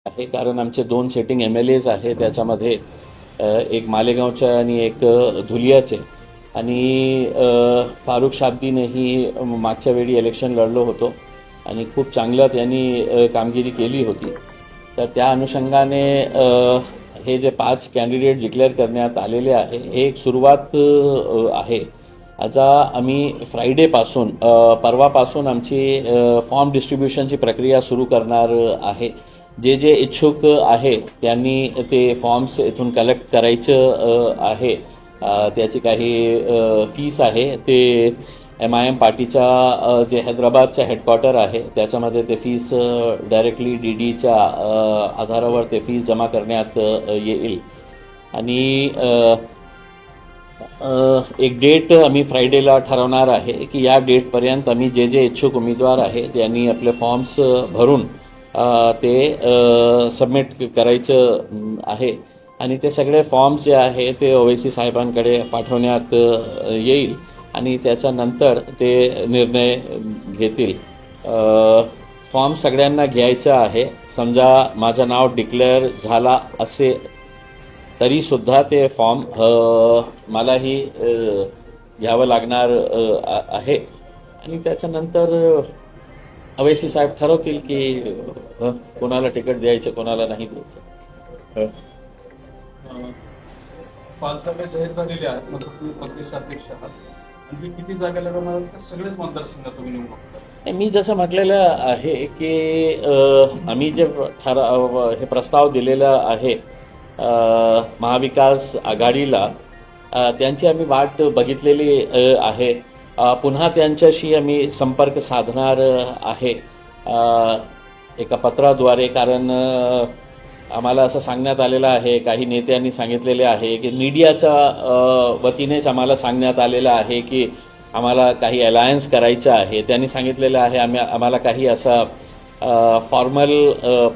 आहे, कारण आमचे 2 सेटिंग MLAs आहे त्याच्यामध्ये, एक मालेगावच्या आणि एक धुलियाचे. आणि फारुख शाब्दीनेही मागच्या वेळी इलेक्शन लढलो होतो आणि खूप चांगलं त्यांनी कामगिरी केली होती. तर त्या अनुषंगाने हे जे 5 कॅन्डिडेट डिक्लेअर करण्यात आलेले आहे हे एक सुरुवात आहे. आता आम्ही फ्रायडेपासून परवापासून आमची फॉर्म डिस्ट्रीब्युशनची प्रक्रिया सुरू करणार आहे. जे जे इच्छुक आहे त्यांनी ते फॉर्म्स इथून कलेक्ट करायचं आहे. त्याची काही फीस आहे ते MIM पार्टीच्या जे हैदराबादचं हेडक्वार्टर आहे त्याच्यामध्ये ते फीस डायरेक्टली DDच्या आधारावर ते फीस जमा करण्यात येईल. आणि एक डेट आम्ही फ्रायडेला ठरवणार आहे की या डेटपर्यंत आम्ही जे जे इच्छुक उमेदवार आहे त्यांनी आपले फॉर्म्स भरून ते सबमिट करायचं आहे. आणि ते सगळे फॉर्म्स जे आहे ते OWC साहेबांकडे पाठवण्यात येईल आणि त्याच्यानंतर ते निर्णय घेतील. फॉर्म सगळ्यांना घ्यायचा आहे. समजा माझं नाव डिक्लेअर झाला असे तरीसुद्धा ते फॉर्म मलाही घ्यावं लागणार आहे. आणि त्याच्यानंतर OWC साहेब ठरवतील की कोणाला तिकीट द्यायचं कोणाला नाही द्यायचं. 5 जागा जाहीर झालेल्या आहेत, मग तुम्ही प्रदेशाध्यक्ष आहात. आणखी किती जागा लढवणार सगळेच मतदारसंघात तुम्ही निवडून? मी जसं म्हटलेलं आहे की आम्ही जे हे प्रस्ताव दिलेला आहे महाविकास आघाडीला, त्यांची आम्ही वाट बघितलेली आहे. पुन्हा त्यांच्याशी आम्ही संपर्क साधणार आहे एका पत्राद्वारे, कारण आम्हाला असं सांगण्यात आलेलं आहे, काही नेत्यांनी सांगितलेले आहे की मीडियाच्या वतीनेच आम्हाला सांगण्यात आलेलं आहे की आम्हाला काही अलायन्स करायचं आहे. त्यांनी सांगितलेलं आहे आम्हाला काही असा फॉर्मल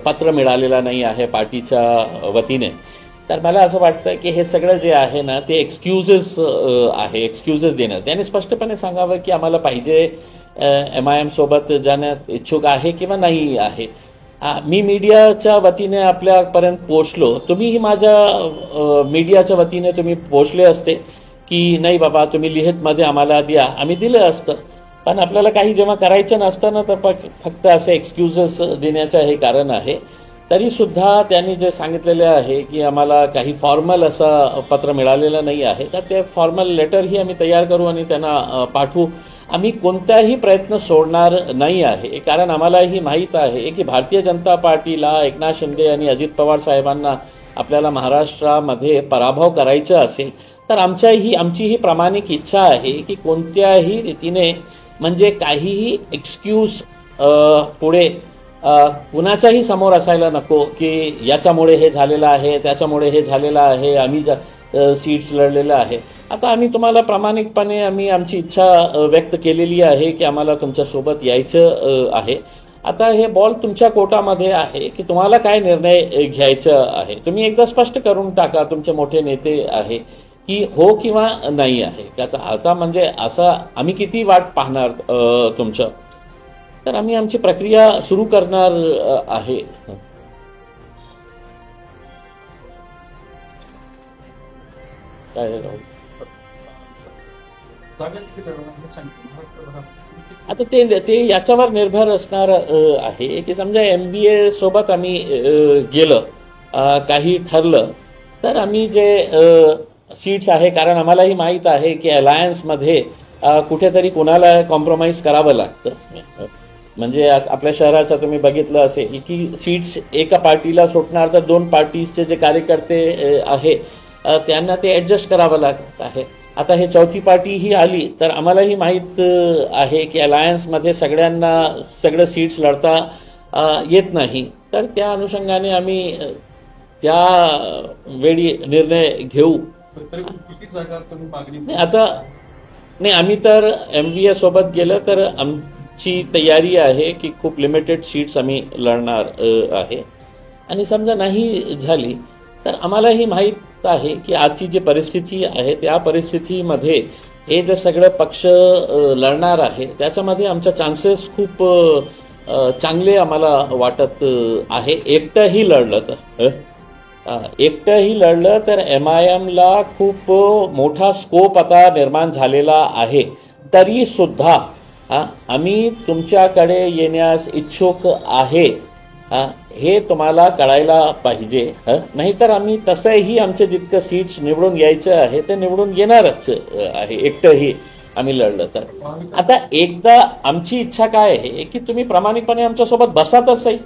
पत्र मिळालेला नाही आहे पार्टीच्या वतीने. तर मला असं वाटतं की हे सगळं जे आहे ना ते एक्सक्युजेस आहे, एक्सक्युजेस देणं. त्यांनी स्पष्टपणे सांगावं की आम्हाला पाहिजे MIM सोबत जाण्यात इच्छुक आहे किंवा नाही आहे. मी मीडियाच्या वतीने आपल्यापर्यंत पोहोचलो, तुम्हीही माझ्या मीडियाच्या वतीने तुम्ही पोहोचले असते की नाही बाबा तुम्ही लिहितमध्ये आम्हाला द्या, आम्ही दिलं असतं. पण आपल्याला काही जेव्हा करायचं नसतं ना तर फक्त असे एक्सक्युजेस देण्याचं हे कारण आहे. तरीसुद्धा त्यांनी जे सांगितलेले आहे की आम्हाला काही फॉर्मल असं पत्र मिळालेलं नाही आहे, तर ते फॉर्मल लेटरही आम्ही तयार करू आणि त्यांना पाठवू. आम्ही कोणताही प्रयत्न सोडणार नाही आहे, कारण आम्हालाही माहीत आहे की भारतीय जनता पार्टीला एकनाथ शिंदे आणि अजित पवार साहेबांना आपल्याला महाराष्ट्रामध्ये पराभव करायचा असेल तर आमचीही प्रामाणिक इच्छा आहे की कोणत्याही रीतीने म्हणजे काहीही एक्सक्यूज पुढे कुणाच्याही समोर असायला नको की याच्यामुळे हे झालेलं आहे, त्याच्यामुळे हे झालेलं आहे, आम्ही सीट्स लढलेलं आहे. आता आम्ही तुम्हाला प्रामाणिकपणे आमची इच्छा व्यक्त केलेली आहे की आम्हाला तुमच्यासोबत यायचं आहे. आता हे बॉल तुमच्या कोर्टामध्ये आहे की तुम्हाला काय निर्णय घ्यायचा आहे. तुम्ही एकदा स्पष्ट करून टाका, तुमचे मोठे नेते आहे की हो किंवा नाही आहे. त्याचा आता म्हणजे असं आम्ही किती वाट पाहणार तुमचं. तर आम्ही आमची प्रक्रिया सुरू करणार आहे. काय आता ते याच्यावर निर्भर असणार आहे की समजा MBA सोबत आम्ही गेलं, काही ठरलं तर आम्ही जे सीट्स आहे, कारण आम्हालाही माहीत आहे की अलायन्समध्ये कुठेतरी कोणाला कॉम्प्रोमाइज करावं लागतं. म्हणजे आपल्या शहराचं तुम्ही बघितलं असेल की सीट्स एका पार्टीला सुटणार तर 2 पार्टीजचे जे कार्यकर्ते आहे त्यांना ते ॲडजस्ट करावं लागत आहे. आता हे 4थी पार्टी ही आली तर आम्हालाही माहीत आहे की अलायन्समध्ये सगळ्यांना सगळं सीट्स लढता येत नाही. तर त्या अनुषंगाने आम्ही त्या वेळी निर्णय घेऊ. आता नाही, आम्ही तर MVA सोबत गेलं तर आमची तयारी आहे की खूप लिमिटेड सीट्स आम्ही लढणार आहे. आणि समजा नाही झाली तर आम्हालाही माहीत आहे की आजची जी परिस्थिती आहे त्या परिस्थितीमध्ये हे जे सगळं पक्ष लढणार आहे त्याच्यामध्ये आमच्या चान्सेस खूप चांगले आम्हाला वाटत आहे. एकटंही लढलं तर MIMला खूप मोठा स्कोप आता निर्माण झालेला आहे. तरी सुद्धा आम्ही तुमच्याकडे येण्यास इच्छुक आहे, हे तुम्हाला कळायला पाहिजे. नाहीतर आम्ही तसंही आमचे जितकं सीट्स निवडून यायचं आहे ते निवडून येणारच आहे, एकटंही आम्ही लढलं तर. आता एकदा आमची इच्छा काय आहे की तुम्ही प्रामाणिकपणे आमच्यासोबत बसा, तसंही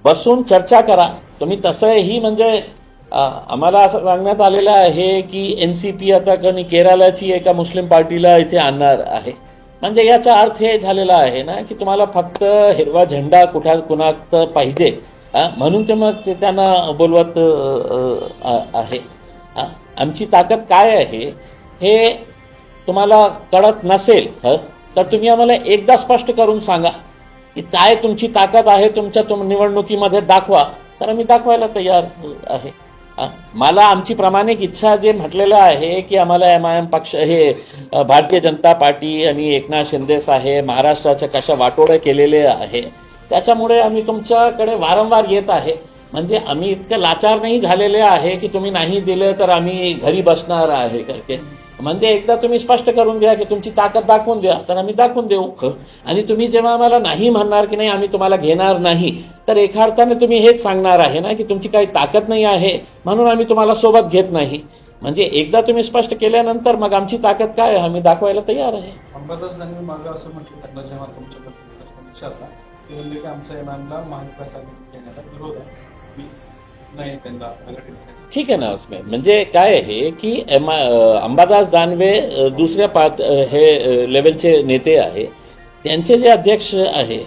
बसून चर्चा करा. तुम्ही तसंही म्हणजे आम्हाला असं सांगण्यात आलेलं आहे की NCP आता कोणी केरळची एका मुस्लिम पार्टीला इथे आणणार आहे. म्हणजे याचा अर्थ हे झालेला आहे ना की तुम्हाला फक्त हिरवा झेंडा कुणात पाहिजे, म्हणून ते मग ते त्यांना बोलवत आहे. आमची ताकद काय आहे हे तुम्हाला कळत नसेल तर तुम्ही आम्हाला एकदा स्पष्ट करून सांगा की काय तुमची ताकद आहे, तुमच्या निवडणुकीमध्ये दाखवा, तर आम्ही दाखवायला तयार आहे. मला आमची प्रामाणिक इच्छा जे म्हटलेलं आहे की आम्हाला MIM पक्ष हे भारतीय जनता पार्टी आणि एकनाथ शिंदे साहेब महाराष्ट्राचे कशा वाटोळे केलेले आहे, त्याच्यामुळे आम्ही तुमच्याकडे वारंवार येत आहे. म्हणजे आम्ही इतकं लाचार नाही झालेले आहे की तुम्ही नाही दिलं तर आम्ही घरी बसणार आहे करके. म्हणजे एकदा तुम्ही स्पष्ट करून द्या की तुमची ताकद दाखवून द्या, तर आम्ही दाखवून देऊ. आणि तुम्ही जेव्हा आम्हाला नाही म्हणणार की नाही आम्ही तुम्हाला घेणार नाही, तर एका अर्थाने तुम्ही हेच सांगणार आहे ना की तुमची काही ताकद नाही आहे म्हणून आम्ही तुम्हाला सोबत घेत नाही. म्हणजे एकदा तुम्ही स्पष्ट केल्यानंतर मग आमची ताकद काय आहे आम्ही दाखवायला तयार आहे. अंबादास दानवे मागं असं म्हटलं त्यांना जेव्हा तुमच्याबद्दल प्रश्न विचारला ते म्हणले की आमच्या MIMला महाविकास आघाडी घेण्याला विरोध आहे, नाही त्यांना आघाडीत. ठीक आहे ना. उसमें म्हणजे काय आहे की अंबादास दानवे दुसऱ्या हे लेवलचे नेते आहे, त्यांचे जे अध्यक्ष आहे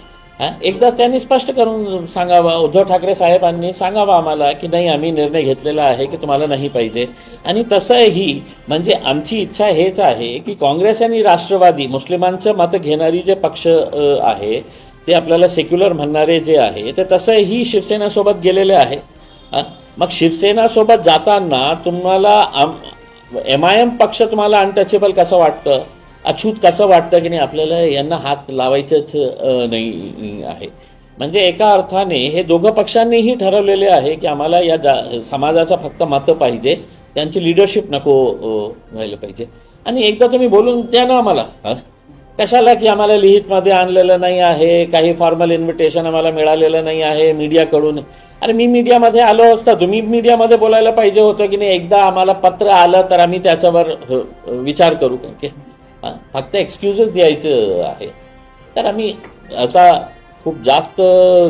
एकदा त्यांनी स्पष्ट करून सांगावा, उद्धव ठाकरे साहेबांनी सांगावा आम्हाला की नाही आम्ही निर्णय घेतलेला आहे की तुम्हाला नाही पाहिजे. आणि तसंही म्हणजे आमची इच्छा हेच आहे की काँग्रेस आणि राष्ट्रवादी मुस्लिमांचं मत घेणारी जे पक्ष आहे ते आपल्याला सेक्युलर म्हणणारे जे आहे ते तसंही शिवसेनेसोबत गेलेले आहे. मग शिवसेनासोबत जाताना तुम्हाला MIM पक्ष तुम्हाला अनटचेबल कसं वाटतं, अछूत कसं वाटतं की नाही आपल्याला यांना हात लावायचंच नाही आहे. म्हणजे एका अर्थाने हे दोघं पक्षांनीही ठरवलेले आहे की आम्हाला या समाजाचा फक्त मतं पाहिजे, त्यांची लिडरशिप नको व्हायला पाहिजे. आणि एकदा तुम्ही बोलून द्या ना आम्हाला, कशाला की आम्हाला लिहितमध्ये आणलेलं नाही आहे, काही फॉर्मल इन्व्हिटेशन आम्हाला मिळालेलं नाही आहे मीडियाकडून. अरे मी मीडियामध्ये आलो असता, तुम्ही मीडियामध्ये बोलायला पाहिजे होतं की नाही एकदा आम्हाला पत्र आलं तर आम्ही त्याच्यावर विचार करू. फक्त एक्सक्युजेस द्यायचं आहे तर आम्ही असा खूप जास्त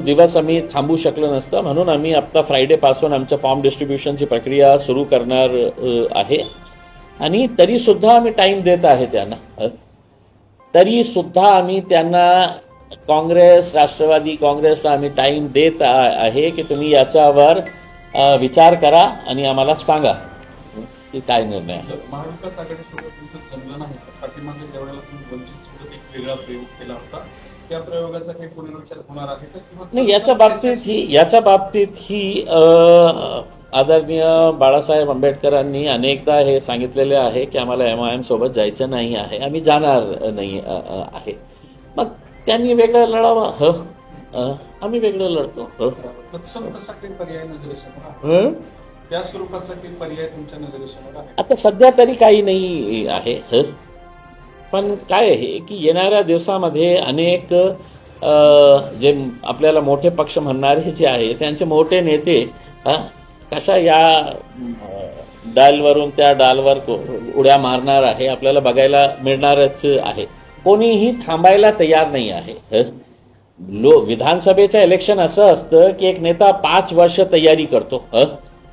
दिवस आम्ही थांबू शकलो नसतं, म्हणून आम्ही आता फ्रायडेपासून आमचं फॉर्म डिस्ट्रीब्युशनची प्रक्रिया सुरू करणार आहे. आणि तरीसुद्धा आम्ही टाईम देत आहे त्यांना, तरीसुद्धा आम्ही त्यांना काँग्रेस राष्ट्रवादी काँग्रेसला आम्ही टाईम देत आहे की तुम्ही याच्यावर विचार करा आणि आम्हाला सांगा की काय निर्णय आहे. महाविकास आघाडीसोबत तुमचं जमलं नाही, पाठीमागे ज्यावेळेला तुम्ही वंचित सोबत एक वेगळा प्रयोग केला होता, त्या प्रयोगाचा काही पुनर्विचार होणार आहे का? नाही, याच्या बाबतीत ही आदरणीय बाळासाहेब आंबेडकरांनी अनेकदा हे सांगितलेले आहे की आम्हाला MIM सोबत जायचं नाही आहे, आम्ही जाणार नाही आहे. मग त्यांनी वेगळं लढावं, आम्ही वेगळं लढतो. तत्सम तसा काही पर्याय नजरेसमोर, त्या स्वरूपाचा काही पर्याय तुमच्या नजरेसमोर आहे? आता सध्या तरी काही नाही आहे. पण काय आहे की येणाऱ्या दिवसामध्ये अनेक जे आपल्याला मोठे पक्ष म्हणणारे जे आहे त्यांचे मोठे नेते कशा या डालवरून त्या डालवर उड्या मारणार आहे आपल्याला बघायला मिळणारच आहे. कोणीही थांबायला तयार नाही आहे. विधानसभेचं इलेक्शन असं असतं की एक नेता 5 वर्ष तयारी करतो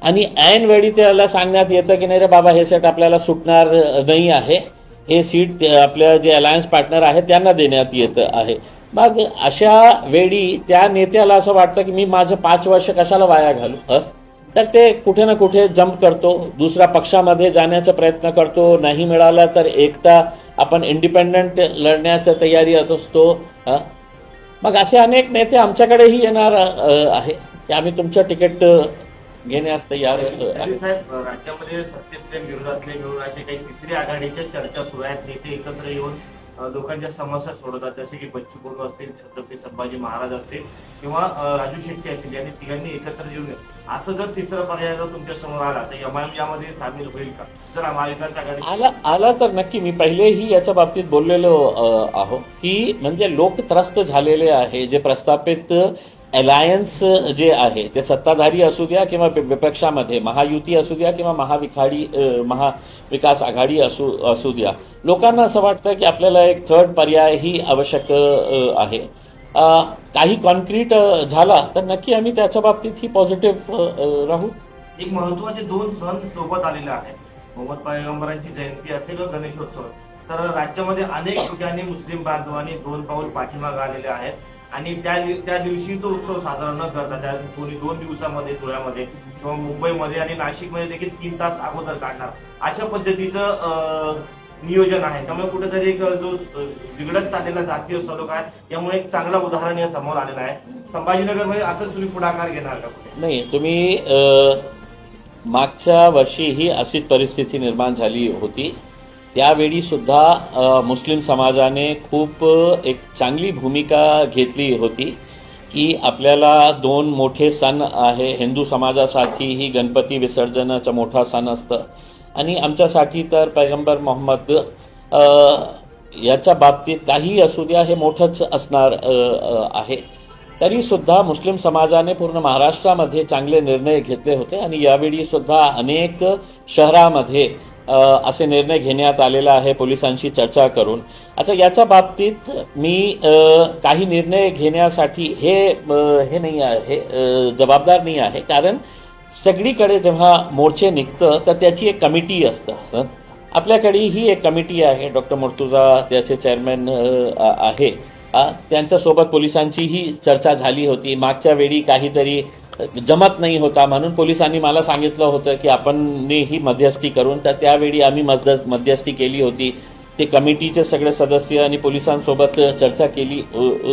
आणि ऐन वेळी त्याला सांगण्यात येतं की नाही रे बाबा हे सीट आपल्याला सुटणार नाही आहे, हे सीट आपल्या जे अलायन्स पार्टनर आहेत त्यांना देण्यात येतं आहे. मग अशा वेळी त्या नेत्याला असं वाटतं की मी माझं 5 वर्ष कशाला वाया घालू, तर ते कुठे ना कुठे जंप करतो, दुसऱ्या पक्षामध्ये जाण्याचा प्रयत्न करतो. नाही मिळाला तर एकटा आपण इंडिपेंडंट लढण्याच्या तयारीत असतो. मग असे अनेक नेते आमच्याकडेही येणार आहे की आम्ही तुमचं तिकीट घेण्यास तयार आहे. साहेब, राज्यामध्ये सत्तेतल्या विरोधातले मिळून असे काही तिसरी आघाडीच्या चर्चा सुरू आहेत, नेते एकत्र येऊन लोकांच्या समस्या सोडवतात, जसे की बच्चू कडू असतील, छत्रपती संभाजी महाराज असतील किंवा राजू शेट्टी असतील, यांनी तिघांनी एकत्र येऊन असं जर तिसरा पर्याय जर तुमच्या समोर आला तर एमआयएम यामध्ये सामील होईल का? जर महाविकास आघाडी आला तर नक्की. मी पहिलेही याच्या बाबतीत बोललेलो आहो की म्हणजे लोक त्रस्त झालेले आहे. जे प्रस्थापित अलायन्स जे आहे ते सत्ताधारी असू द्या किंवा विपक्षामध्ये महायुती असू द्या किंवा महाविकास आघाडी असू द्या, लोकांना असं वाटतं की आपल्याला एक थर्ड पर्याय ही आवश्यक आहे. काही कॉन्क्रीट झाला तर नक्की आम्ही त्याच्या बाबतीत ही पॉझिटिव्ह राहू. एक महत्वाचे 2 सण सोबत आलेले आहेत, मोहम्मद पैगंबरांची जयंती असेल व गणेशोत्सव. तर राज्यामध्ये अनेक ठिकाणी मुस्लिम बांधवांनी 2 पाऊल पाठीमागे आलेले आहेत आणि त्या दिवशी तो उत्सव साजरा न करता त्या कोणी 2 दिवसामध्ये धुळ्यामध्ये किंवा मुंबईमध्ये आणि नाशिकमध्ये देखील 3 तास अगोदर काढणार, अशा पद्धतीचं नियोजन आहे. त्यामुळे कुठेतरी एक जो बिघडत चाललेला जातीय सलोखा आहे यामुळे एक चांगला उदाहरण या समोर आलेलं आहे. संभाजीनगरमध्ये असंच तुम्ही पुढाकार घेणार का? नाही, तुम्ही मागच्या वर्षीही अशीच परिस्थिती निर्माण झाली होती. त्यावेळी सुद्धा मुस्लिम समाजाने खूप एक चांगली भूमिका घेतली होती की आपल्याला 2 मोठे सण आहे. हिंदू समाजासाठी ही गणपती विसर्जनाचा मोठा सण असतं आणि आमच्यासाठी तर पैगंबर मोहम्मद याच्या बाबतीत काही असू द्या हे मोठंच असणार आहे. तरी सुद्धा मुस्लिम समाजाने पूर्ण महाराष्ट्रामध्ये चांगले निर्णय घेतले होते आणि यावेळी सुद्धा अनेक शहरामध्ये असे निर्णय घेण्यात आलेला आहे पोलिसांशी चर्चा करून. अच्छा, याच्या बाबतीत मी काही निर्णय घेण्यासाठी हे नाही आहे, जबाबदार नाही आहे. कारण सगळीकडे जेव्हा मोर्चे निघतं तर त्याची एक कमिटी असतं. आपल्याकडे ही एक कमिटी आहे, डॉक्टर मुर्तुजा त्याचे चेअरमॅन आहे. त्यांच्यासोबत पोलिसांचीही चर्चा झाली होती. मागच्या वेळी काहीतरी जमत नाही होता म्हणून पोलिसांनी मला सांगितलं होतं की आपणही मध्यस्थी करून, तर त्यावेळी आम्ही मध्यस्थी केली होती. ते कमिटीचे सगळे सदस्य आणि पोलिसांसोबत चर्चा केली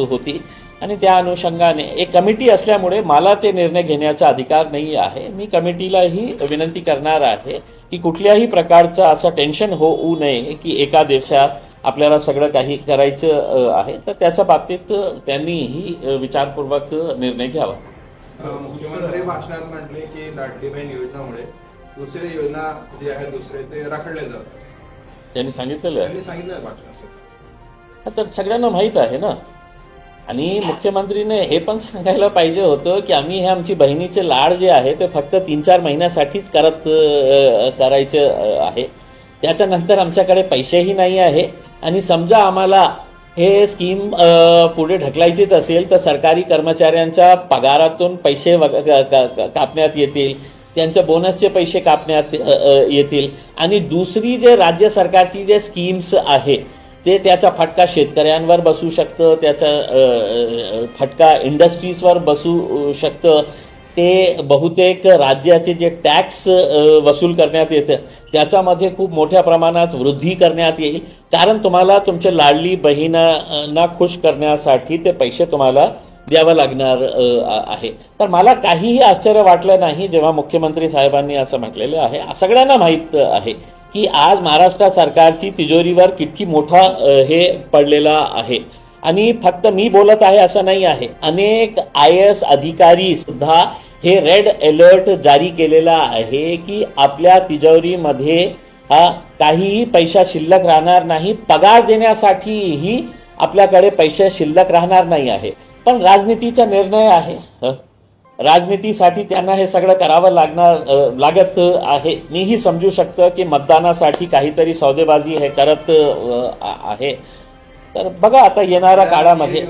होती आणि त्या अनुषंगाने एक कमिटी असल्यामुळे मला ते निर्णय घेण्याचा अधिकार नाही आहे. मी कमिटीलाही विनंती करणार आहे की कुठल्याही प्रकारचं असं टेन्शन होऊ नये की एका दिवसात आपल्याला सगळं काही करायचं आहे. तर त्याच्या बाबतीत त्यांनीही विचारपूर्वक निर्णय घ्यावा. मुख्यमंत्री भाषणात म्हटले की लाडकी बहीण योजनेमुळे दुसरी योजना जी आहे दुसरे ते रखडले जातात, त्यांनी सांगितलेलं आहे. भाषणात तर सगळ्यांना माहीत आहे ना. आणि मुख्यमंत्रीने हे पण सांगायला पाहिजे होतं की आम्ही हे आमची बहिणीचे लाड जे आहे ते फक्त 3-4 महिन्यासाठीच करायचे आहे. त्याच्यानंतर आमच्याकडे पैसेही नाही आहे आणि समजा आम्हाला हे स्कीम पुढे ढकलायचीच असेल तर सरकारी कर्मचाऱ्यांच्या पगारातून पैसे कापण्यात येतील, त्यांच्या बोनसचे पैसे कापण्यात येतील आणि दुसरी जे राज्य सरकारची जे स्कीम्स आहे ते त्याचा फटका शेतकऱ्यांवर बसू शकतं, त्याचा फटका इंडस्ट्रीजवर बसू शकतं. ते बहुतेक राज्याचे जे टॅक्स वसूल करण्यात येतं त्याच्यामध्ये खूप मोठ्या प्रमाणात वृद्धी करण्यात येईल. कारण तुम्हाला तुमच्या लाडली बहिणींना खुश करण्यासाठी ते पैसे तुम्हाला द्यावं लागणार आहे. तर मला काहीही आश्चर्य वाटलं नाही जेव्हा मुख्यमंत्री साहेबांनी असं म्हटलेलं आहे. सगळ्यांना माहीत आहे की आज महाराष्ट्र सरकारची तिजोरीवर किती मोठा हे पडलेला आहे. आणि फक्त मी बोलत आहे असं नाही आहे, अनेक IAS अधिकारी सुद्धा हे रेड अलर्ट जारी केलेला आहे की आपल्या तिजोरीमध्ये काहीही पैसा शिल्लक राहणार नाही, पगार देण्यासाठीही आपल्याकडे पैसे शिल्लक राहणार नाही आहे. पण राजनीतीचा निर्णय आहे, राजनीतीसाठी त्यांना हे सगळं करावं लागत आहे. मीही समजू शकतो की मतदानासाठी काहीतरी सौदेबाजी हे करत आहे. तर बघा आता येणाऱ्या काळामध्ये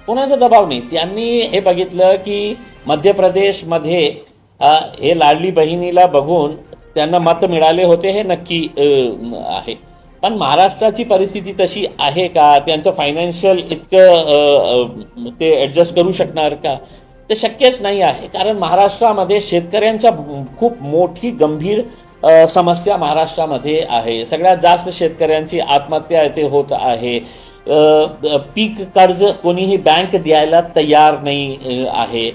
कोणाचा दबाव नाही. त्यांनी हे बघितलं की मध्य प्रदेशमध्ये हे लाडली बहिणीला बघून त्यांना मत मिळाले होते, हे नक्की आहे. पण महाराष्ट्राची परिस्थिती तशी आहे का? त्यांचं फायनान्शियल इतकं ते ॲडजस्ट करू शकणार का? ते शक्यच नाही आहे. कारण महाराष्ट्रामध्ये शेतकऱ्यांच्या खूप मोठी गंभीर समस्या महाराष्ट्रामध्ये आहे. सगळ्यात जास्त शेतकऱ्यांची आत्महत्या येथे होत आहे. पीक कर्ज कोणीही बँक द्यायला तयार नाही आहे.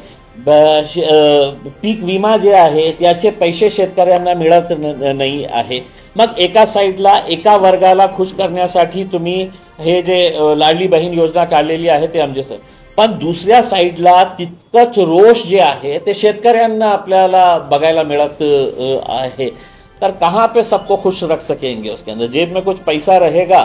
पीक विमा जे आहे त्याचे पैसे शेतकऱ्यांना मिळत नाही आहे. मग एका साईडला एका वर्गाला खुश करण्यासाठी तुम्ही हे जे लाडली बहीण योजना काढलेली आहे ते आमचे, पण दुसऱ्या साईडला तितकंच रोष जे आहे ते शेतकऱ्यांना आपल्याला बघायला मिळत आहे. तर कहाँ पे सबको खुश रख सकेंगे? उसके अंदर जेब में कुछ पैसा रहेगा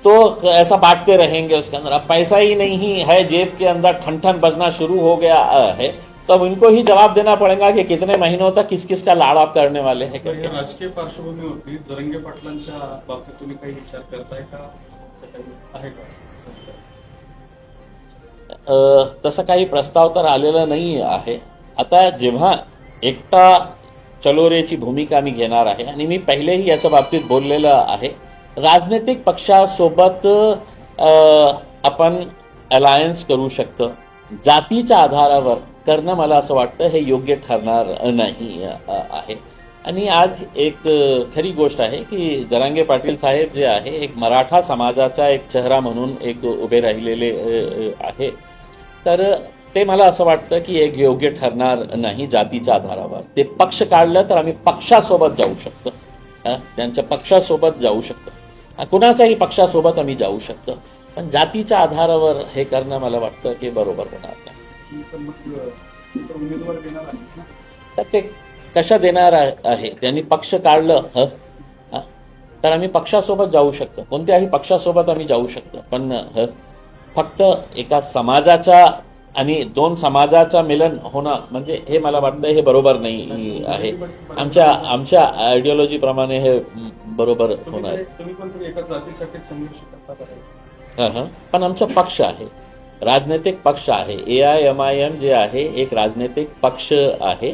तो ऐसा बांटते रहेंगे उसके अंदर. अब पैसा ही नहीं है जेब के अंदर, ठन ठन बजना शुरू हो गया है, तो अब इनको ही जवाब देना पड़ेगा कि कितने महीनों तक किस किस का लाड़ आप करने वाले हैं. तर या राजकीय पार्श्वभूमीवरती जरंगे पाटलांच्या बाबतीत तुम्ही काही विचार करताय का? असं काही आहे का? तसा काही प्रस्ताव तर आलेला नाही आहे. आता जेव्हा एकटा चलोरेची भूमिका मी घेणार आहे, आणि मी पहिलेही याच्या बाबतीत बोललेलं आहे, राजनैतिक पक्षासोबत आपण अलायन्स करू शकतो. जातीच्या आधारावर करणं मला असं वाटतं हे योग्य ठरणार नाही आहे. आणि आज एक खरी गोष्ट आहे की जरांगे पाटील साहेब जे आहे एक मराठा समाजाचा एक चेहरा म्हणून एक उभे राहिलेले आहे. तर ते मला असं वाटतं की एक योग्य ठरणार नाही जातीच्या आधारावर. ते पक्ष काढलं तर आम्ही पक्षासोबत जाऊ शकतो, त्यांच्या पक्षासोबत जाऊ शकतो, कुणाच्याही पक्षासोबत आम्ही जाऊ शकतो, पण जातीच्या आधारावर हे करणं मला वाटतं की बरोबर होणार नाही. उमेदवार देणार आहे ना? तर ते कशा देणार आहे? त्यांनी पक्ष काढलं तर आम्ही पक्षासोबत जाऊ शकतो, कोणत्याही पक्षासोबत आम्ही जाऊ शकतो, पण फक्त एका समाजाचा आणि दोन समाजाचा मिलन होणं म्हणजे हे मला वाटतं हे बरोबर नाही आहे. आमच्या आयडिओलॉजीप्रमाणे हे बरोबर होणार. तुम्ही पण एका जातीसाठी संघर्ष करता. पण आमचा पक्ष आहे, राजनैतिक पक्ष आहे. AIMIM जे आहे एक राजनैतिक पक्ष आहे.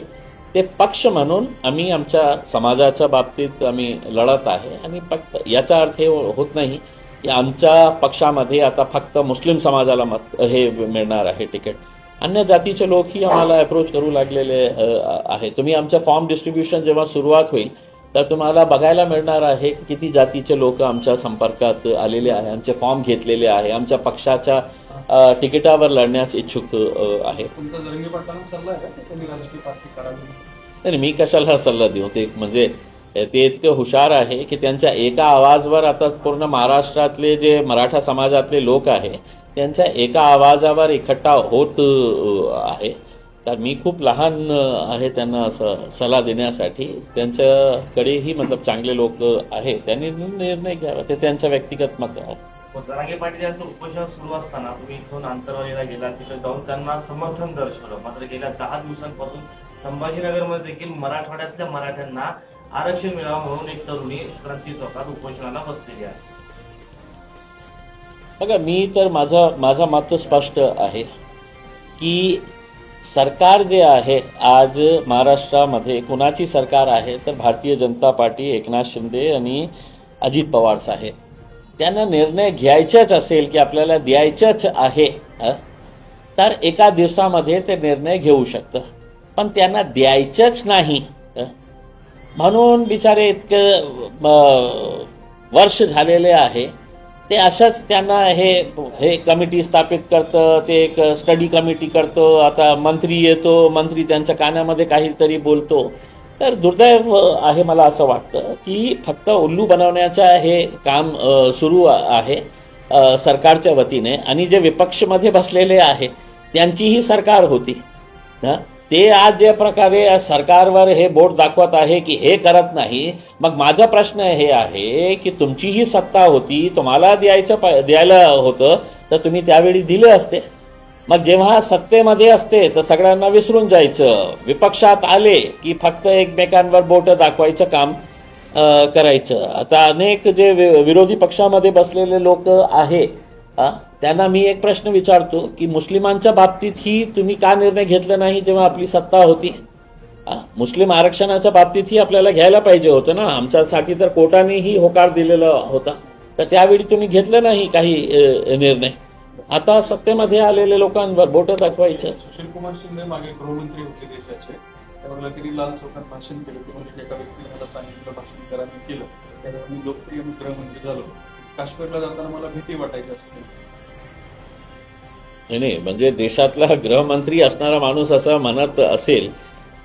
ते पक्ष म्हणून आम्ही आमच्या समाजाच्या बाबतीत आम्ही लढत आहे. आणि फक्त याचा अर्थ हे होत नाही की आमच्या पक्षामध्ये आता फक्त मुस्लिम समाजाला मत हे मिळणार आहे तिकीट. अन्य जातीचे लोकही आम्हाला अप्रोच करू लागलेले आहे. तुम्ही आमच्या फॉर्म डिस्ट्रीब्युशन जेव्हा सुरुवात होईल तर तुम्हाला बघायला मिळणार आहे की किती जातीचे लोक आमच्या संपर्कात आलेले आहे, आमचे फॉर्म घेतलेले आहे, आमच्या पक्षाच्या तिकिटावर लढण्यास इच्छुक आहे. तुमचा जरंगे पाटलांना सल्ला आहे का त्यांनी राजकीय पार्टी करावी? नाही, मी कशाला सल्ला देऊ? ते म्हणजे ते इतकं हुशार आहे की त्यांच्या एका आवाजावर आता पूर्ण महाराष्ट्रातले जे मराठा समाजातले लोक आहे त्यांच्या एका आवाजावर इकट्ठा होत आहे. तर मी खूप लहान आहे त्यांना असं सल्ला देण्यासाठी. त्यांच्याकडेही मतलब चांगले लोक आहे, त्यांनी निर्णय घ्यावा, ते त्यांच्या व्यक्तिगत मत आहे. जरांगे पाटील यांचं उपोषण सुरू असताना तुम्ही इथून आंतरवालीला गेला, तिथे जाऊन त्यांना समर्थन दर्शवलं. मात्र गेल्या 10 दिवसांपासून संभाजीनगरमध्ये देखील मराठवाड्यातल्या मराठ्यांना आरक्षण मिळावं म्हणून एक तरुणी क्रांती चौकात उपोषणाला बसलेली आहे. बघा, मी तर माझं मत स्पष्ट आहे की सरकार जे आहे आज महाराष्ट्रामध्ये कुणाची सरकार आहे तर भारतीय जनता पार्टी, एकनाथ शिंदे आणि अजित पवार साहेब. त्यांना निर्णय घ्यायचाच असेल की आपल्याला द्यायचंच आहे तर एका दिवसामध्ये ते निर्णय घेऊ शकतं, पण त्यांना द्यायचंच नाही म्हणून बिचारे इतकं वर्ष झालेले आहे. ते अशाच त्यांना हे कमिटी स्थापित करतं, ते एक स्टडी कमिटी करतं. आता मंत्री येतो, मंत्री त्यांच्या कानामध्ये काहीतरी बोलतो. तर दुर्दैव आहे मला असं वाटतं की फक्त उल्लू बनवण्याचं हे काम सुरू आहे सरकारच्या वतीने. आणि जे विपक्षमध्ये बसलेले आहे त्यांचीही सरकार होती ना, ते आज ज्या प्रकारे सरकारवर हे बोट दाखवत आहे की हे करत नाही. मग माझा प्रश्न हे आहे की तुमचीही सत्ता होती, तुम्हाला द्यायला होतं तर तुम्ही त्यावेळी दिले असते. मग जेव्हा सत्तेमध्ये असते तर सगळ्यांना विसरून जायचं, विपक्षात आले की फक्त एकमेकांवर बोट दाखवायचं काम करायचं. आता अनेक जे विरोधी पक्षामध्ये बसलेले लोक आहे त्यांना मी एक प्रश्न विचारतो की मुस्लिमांच्या बाबतीत ही तुम्ही का निर्णय घेतला नाही जेव्हा आपली सत्ता होती? मुस्लिम आरक्षणाच्या बाबतीतही आपल्याला घ्यायला पाहिजे होतं ना. आमच्यासाठी तर कोर्टानेही होकार दिलेला होता, तर त्यावेळी तुम्ही घेतलं नाही काही निर्णय. आता सत्तेमध्ये आलेल्या लोकांवर बोट दाखवायचं. सुशील कुमार शिंदे मागे गृहमंत्री होते देशाचे, त्यावेळेला त्यांनी लाल चौकात भाषण केलं. ते म्हणजे एका व्यक्तीने मला सांगितलं भाषण करायला केलं, त्यावेळेला मी लोकप्रिय गृहमंत्री झालो. काश्मीरला जाताना मला भीती वाटायची असते. नाही, म्हणजे देशातला गृहमंत्री असणारा माणूस असं म्हणत असेल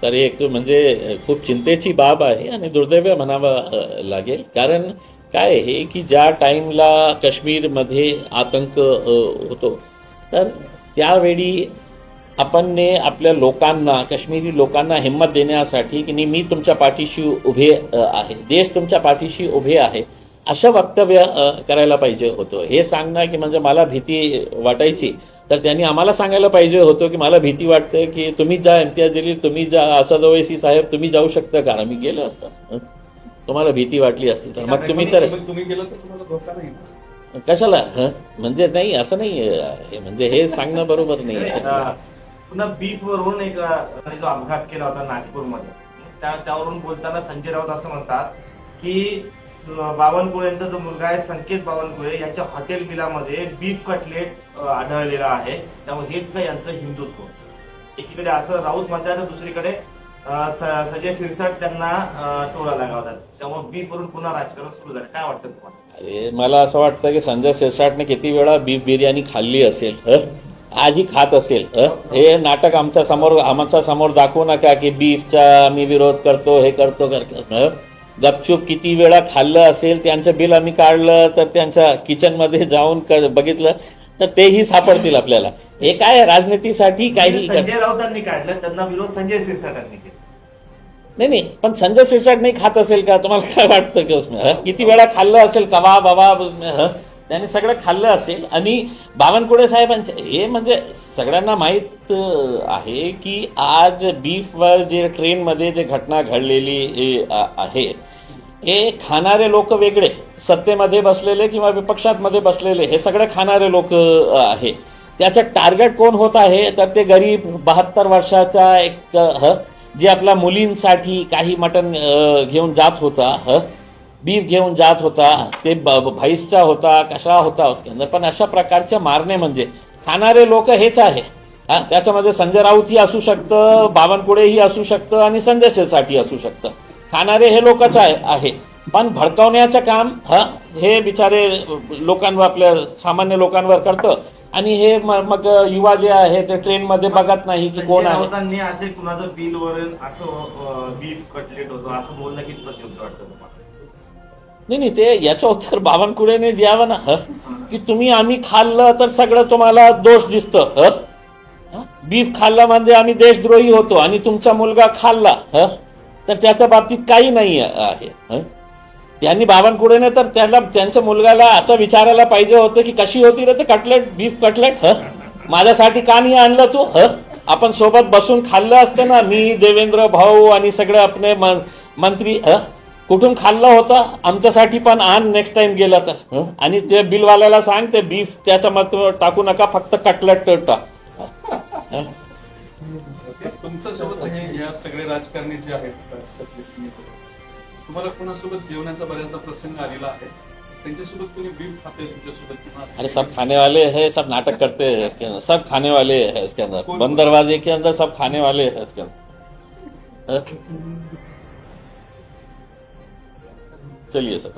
तर एक म्हणजे खूप चिंतेची बाब आहे आणि दुर्दैव म्हणावं लागेल. कारण काय आहे की ज्या टाईमला काश्मीरमध्ये आतंक होतो तर त्यावेळी आपण आपल्या लोकांना, काश्मीरी लोकांना हिंमत देण्यासाठी की नाही मी तुमच्या पाठीशी उभे आहे, देश तुमच्या पाठीशी उभे आहे, असं वक्तव्य करायला पाहिजे होतं. हे सांगणं की म्हणजे मला भीती वाटायची तर त्यांनी आम्हाला सांगायला पाहिजे होतं की मला भीती वाटते की तुम्ही जा इम्तियाज जलील, तुम्ही जा असद ओवैसी साहेब, तुम्ही जाऊ शकता का? आम्ही गेलो असतं. तुम्हाला भीती वाटली असती तर मग तुम्ही तर तुम्ही गेलं तर तुम्हाला धोका नाही ना. कशाला म्हणजे नाही असं नाही म्हणजे हे सांगणं बरोबर नाही. पुन्हा बीफ वरून एक जो अपघात केला होता नागपूरमध्ये त्यावरून बोलताना संजय राऊत असं म्हणतात की बावनकुळेंचा जो मुलगा आहे संकेत बावनकुळे यांच्या हॉटेल बिलामध्ये बीफ कटलेट आढळलेला आहे, त्यामुळे हेच काय यांचं हिंदुत्व. एकीकडे असं राऊत म्हणतात तर दुसरीकडे संजय शिरसाट त्यांना टोला लगावतात. त्यामुळे बीफ वरून पुन्हा राजकारण सुरू झालं. काय वाटतं तुम्हाला? अरे मला असं वाटतं की संजय शिरसाटने किती वेळा बीफ बिर्याणी खाल्ली असेल, आजही खात असेल. हे नाटक आमच्या समोर दाखवू नका की बीफचा आम्ही विरोध करतो, हे करतो गपचूप किती वेळा खाल्लं असेल. त्यांचं बिल आम्ही काढलं तर त्यांच्या किचनमध्ये जाऊन बघितलं तर तेही सापडतील आपल्याला. हे काय राजनीतीसाठी काही संजय राऊतांनी काढलं, त्यांना विरोध संजय शिरसाटांनी केला. नाही पण संजय शिरसाट नाही खात असेल का? तुम्हाला काय वाटतं की उसमें किती वेळा खाल्लं असेल कबाब अबाब उसमें त्यांनी सगळं खाल्लं असेल. आणि बावनकुळे साहेबांचे हे म्हणजे सगळ्यांना माहीत आहे की आज बीफवर जे ट्रेनमध्ये जे घटना घडलेली आहे हे खाणारे लोक वेगळे, सत्तेमध्ये बसलेले किंवा विपक्षांमध्ये बसलेले हे सगळे खाणारे लोक आहे. त्याचं टार्गेट कोण होत आहे तर ते गरीब 72 वर्षाचा एक जे आपल्या मुलींसाठी काही मटण घेऊन जात होता, बीफ घेऊन जात होता, ते म्हैसचा होता, कशा होता उसके अंदर. पण अशा प्रकारचे मारणे म्हणजे खाणारे लोक हेच आहे. त्याच्यामध्ये संजय राऊतही असू शकतं, बावनकुळेही असू शकतं आणि संजय शिरसाटही असू शकतं. खाणारे हे लोकच आहे. पण भडकवण्याचं काम हे बिचारे लोकांवर, आपल्या सामान्य लोकांवर करतं. आणि हे मग युवा जे आहे ते ट्रेनमध्ये बघत नाही की कोण आहे. राऊतांनी असे कुणाचं बिल वरून असं बीफ कटलेट होतं असं बोलणं कितपत योग्य वाटतं तुम्हाला? नाही ते याचं उत्तर बावनकुळेने द्यावं ना की तुम्ही आम्ही खाल्लं तर सगळं तुम्हाला दोष दिसतं. बीफ खाल्लं म्हणजे आम्ही देशद्रोही होतो आणि तुमचा मुलगा खाल्ला तर त्याच्या बाबतीत काही नाही आहे. त्यांनी बावनकुळेने तर त्यांच्या मुलगाला असं विचारायला पाहिजे होतं की कशी होती रे ते कटलेट, बीफ कटलेट, माझ्यासाठी का नाही आणलं तू? आपण सोबत बसून खाल्लं असतं ना, मी, देवेंद्र भाऊ आणि सगळे आपले मंत्री. कुठून खाल्लं होतं? आमच्यासाठी पण आण नेक्स्ट टाइम गेला तर. आणि ते बिलवाल्याला सांग ते बीफ त्याच्यामध्ये टाकू नका, फक्त कटलेट टाक. तुमच्यासोबत या सगळे राजकारणी जे आहेत तुम्हाला कोणासोबत जेवण्याचा बऱ्याचदा प्रसंग आलेला आहे, त्यांच्यासोबत कोणी बीफ खाते तुमच्यासोबत किंवा? अरे सब खाने वाले हैं, सब नाटक करते हैं इसके अंदर, सब खाने वाले हैं इसके अंदर, बंद दरवाजे के अंदर सब खाने वाले हैं इसके अंदर. चलिए सर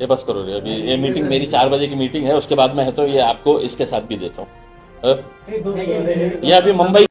ये बस करो रे, अभी ये मीटिंग मेरी 4 बजे की मीटिंग है, उसके बाद मैं है तो ये आपको इसके साथ भी देता हूँ. ये अभी मुंबई